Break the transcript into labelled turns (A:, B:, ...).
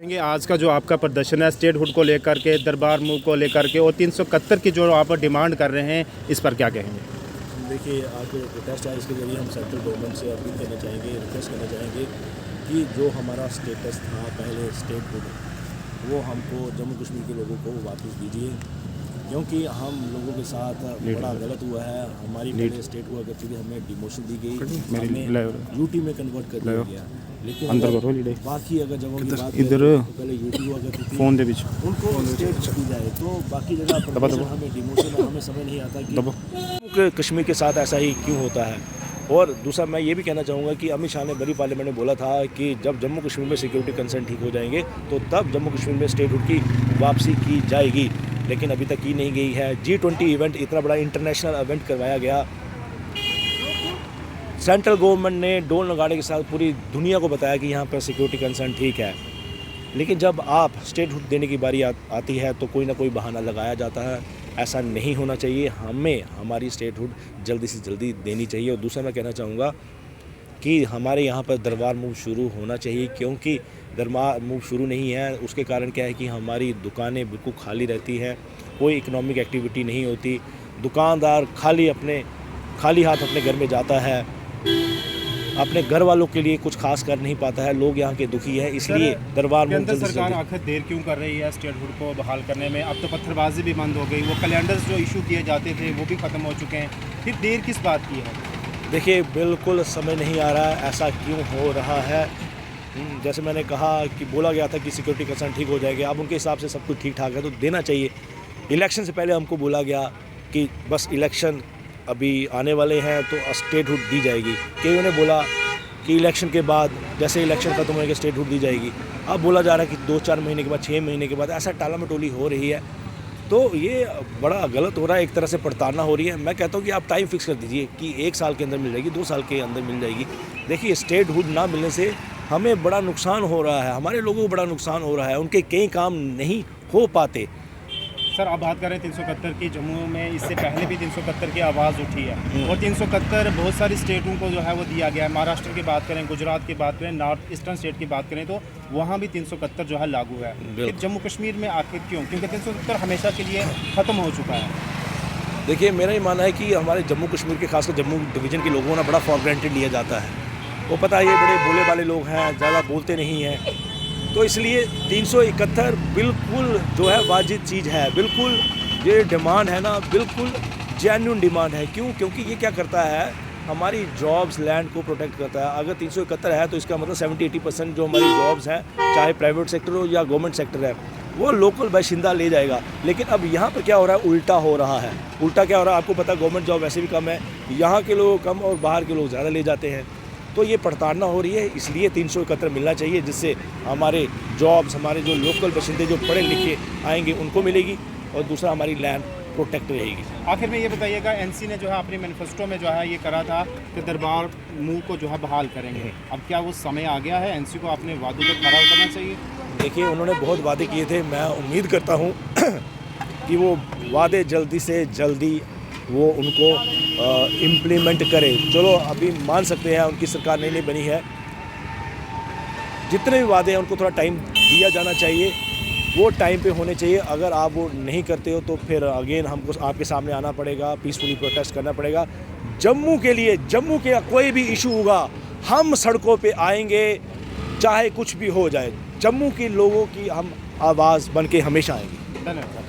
A: आज का जो आपका प्रदर्शन है स्टेटहुड को लेकर के, दरबार मूव को लेकर के और 371 की जो आप डिमांड कर रहे हैं, इस पर क्या कहेंगे?
B: देखिए, आज जो प्रोटेस्ट है इसके जरिए हम सेंट्रल गवर्नमेंट से अपील करना चाहेंगे, रिक्वेस्ट करना चाहेंगे कि जो हमारा स्टेटस था पहले स्टेटहुड, वो हमको जम्मू कश्मीर के लोगों को वापस दीजिए, क्योंकि हम लोगों के साथ बड़ा गलत हुआ है। हमारी पहले स्टेट हुआ करती थी, हमें डिमोशन दी गई, हमें यूटी में कन्वर्ट कर दिया गया। लेकिन बाकी अगर जगहों की बात करें तो पहले यूटी हुआ करती थी, उनको स्टेट दी जाए, तो बाकी जगह हमें डिमोशन, हमें समझ नहीं आता कि कश्मीर के साथ ऐसा ही क्यों होता है। और दूसरा मैं ये भी कहना चाहूँगा कि अमित शाह ने बड़ी पार्लियामेंट में बोला था कि जब जम्मू कश्मीर में सिक्योरिटी कंसर्न ठीक हो जाएंगे तो तब जम्मू कश्मीर में स्टेटहुड की वापसी की जाएगी, लेकिन अभी तक की नहीं गई है। G20 इवेंट, इतना बड़ा इंटरनेशनल इवेंट करवाया गया, सेंट्रल गवर्नमेंट ने डोल नगाड़े के साथ पूरी दुनिया को बताया कि यहाँ पर सिक्योरिटी कंसर्न ठीक है, लेकिन जब आप स्टेटहुड देने की बारी आती है तो कोई ना कोई बहाना लगाया जाता है। ऐसा नहीं होना चाहिए, हमें हमारी स्टेटहुड जल्दी से जल्दी देनी चाहिए। और दूसरा मैं कहना चाहूँगा कि हमारे यहाँ पर दरबार मूव शुरू होना चाहिए, क्योंकि दरबार मूव शुरू नहीं है उसके कारण क्या है कि हमारी दुकानें बिल्कुल खाली रहती हैं, कोई इकोनॉमिक एक्टिविटी नहीं होती, दुकानदार खाली हाथ अपने घर में जाता है, अपने घर वालों के लिए कुछ खास कर नहीं पाता है। लोग यहाँ के दुखी हैं, इसलिए दरबार मूव जल्दी
A: सरकार आखिर देर क्यों कर रही है स्टेटहुड को बहाल करने में? अब तो पत्थरबाजी भी बंद हो गई, वो कैलेंडर्स जो इशू किए जाते थे वो भी ख़त्म हो चुके हैं, फिर देर किस बात की है?
B: देखिए, बिल्कुल समझ नहीं आ रहा है ऐसा क्यों हो रहा है। जैसे मैंने कहा कि बोला गया था कि सिक्योरिटी कंसर्न ठीक हो जाएगा, अब उनके हिसाब से सब कुछ ठीक ठाक है तो देना चाहिए। इलेक्शन से पहले हमको बोला गया कि बस इलेक्शन अभी आने वाले हैं तो स्टेटहुड दी जाएगी, कईयों ने बोला कि इलेक्शन के बाद, जैसे इलेक्शन खत्म होने के स्टेटहुड दी जाएगी। अब बोला जा रहा है कि 2-4 महीने के बाद, 6 महीने के बाद, ऐसा टाला मटोली हो रही है, तो ये बड़ा गलत हो रहा है, एक तरह से प्रताड़ना हो रही है। मैं कहता हूँ कि आप टाइम फिक्स कर दीजिए कि 1 साल के अंदर मिल जाएगी, 2 साल के अंदर मिल जाएगी। देखिए, स्टेटहुड ना मिलने से हमें बड़ा नुकसान हो रहा है, हमारे लोगों को बड़ा नुकसान हो रहा है, उनके कई काम नहीं हो पाते।
A: सर, आप बात करें 371 की, जम्मू में इससे पहले भी 371 की आवाज़ उठी है और 371 बहुत सारी स्टेटों को जो है वो दिया गया है। महाराष्ट्र की बात करें, गुजरात की बात करें, नॉर्थ ईस्टर्न स्टेट की बात करें तो वहाँ भी 371 जो है लागू है। फिर जम्मू कश्मीर में आखिर क्यों? क्योंकि 370 हमेशा के लिए ख़त्म हो चुका है।
B: देखिए, मेरा ही मानना है कि हमारे जम्मू कश्मीर के, खासकर जम्मू डिवीज़न के लोगों को बड़ा फॉर ग्रांटेड लिया जाता है। वो पता है ये बड़े भोले वाले लोग हैं, ज़्यादा बोलते नहीं हैं, तो इसलिए 371 बिल्कुल जो है वाजिब चीज़ है, बिल्कुल ये डिमांड है ना, बिल्कुल जेन्युइन डिमांड है। क्यों? क्योंकि ये क्या करता है, हमारी जॉब्स, लैंड को प्रोटेक्ट करता है। अगर 371 है तो इसका मतलब 70-80% जो हमारी जॉब्स हैं, चाहे प्राइवेट सेक्टर हो या गवर्नमेंट सेक्टर है, वो लोकल बाशिंदा ले जाएगा। लेकिन अब यहाँ पर क्या हो रहा है, उल्टा हो रहा है। उल्टा क्या हो रहा है, आपको पता है गवर्नमेंट जॉब वैसे भी कम है, यहाँ के लोग कम और बाहर के लोग ज़्यादा ले जाते हैं, तो ये प्रताड़ना हो रही है। इसलिए 371 मिलना चाहिए, जिससे हमारे जॉब्स, हमारे जो लोकल बाशिंदे जो पढ़े लिखे आएंगे उनको मिलेगी, और दूसरा हमारी लैंड प्रोटेक्ट रहेगी।
A: आखिर में ये बताइएगा, एनसी ने जो है अपने मैनिफेस्टो में जो है ये करा था कि दरबार मूव को जो है बहाल करेंगे, अब क्या वो समय आ गया है? एनसी को अपने वादों पर खरा उतरना चाहिए।
B: देखिए, उन्होंने बहुत वादे किए थे, मैं उम्मीद करता हूँ कि वो वादे जल्दी से जल्दी वो उनको इम्प्लीमेंट करे। चलो, अभी मान सकते हैं उनकी सरकार नई बनी है, जितने भी वादे हैं उनको थोड़ा टाइम दिया जाना चाहिए, वो टाइम पे होने चाहिए। अगर आप वो नहीं करते हो तो फिर अगेन हमको आपके सामने आना पड़ेगा, पीसफुली प्रोटेस्ट करना पड़ेगा। जम्मू के लिए, जम्मू के कोई भी इशू होगा, हम सड़कों पे आएंगे, चाहे कुछ भी हो जाए। जम्मू के लोगों की हम आवाज़ बन के हमेशा आएंगे।
A: धन्यवाद।